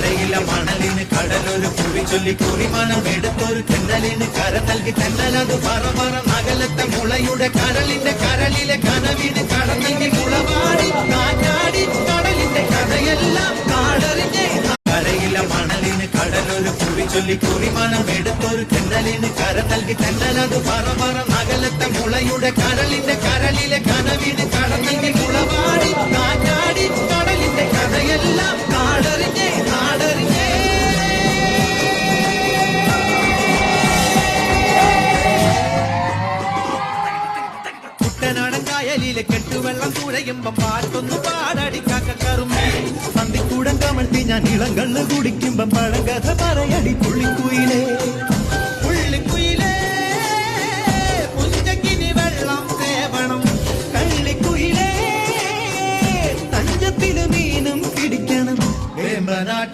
കരയിലെ മണലിന് കടലൊരു കുറി ചൊല്ലി കുറിമാനം എടുത്തൊരു തെന്നലിന് കര നൽകി തെന്നലത് പറ പറ നഗലത്തെ മുളയുടെ കരളിന്റെ കരളിലെ കനവിന് കട നൽകി മുളവാടി കാറ്റാടി കടലിന്റെ കഥയെല്ലാം കാടറിഞ്ഞേ കരയിലെ മണലിന് കടലൊരു കുറി ചൊല്ലി കുറിമാനം എടുത്തൊരു തെന്നലിന് കര നൽകി തെന്നലത് പറ പറ നഗലത്തെ മുളയുടെ കരളിന്റെ കരളിലെ കനവിന് കട നൽകി മുളവാടി കാറ്റാടി കടലിന്റെ കഥയെല്ലാം കാടറിഞ്ഞേ കാടറിഞ്ഞേ കുട്ടനാടൻ കായലിലെ കെട്ടുവെള്ളം തുഴയുമ്പം പാട്ടൊന്നു പാടടി കാക്കറുമ്പി സന്ധിക്കൂടം കമഴ്ത്തി ഞാൻ ഇളങ്കള്ള് കുടിക്കുമ്പം പഴങ്കഥ പറയടി പുള്ളിക്കുയിലേ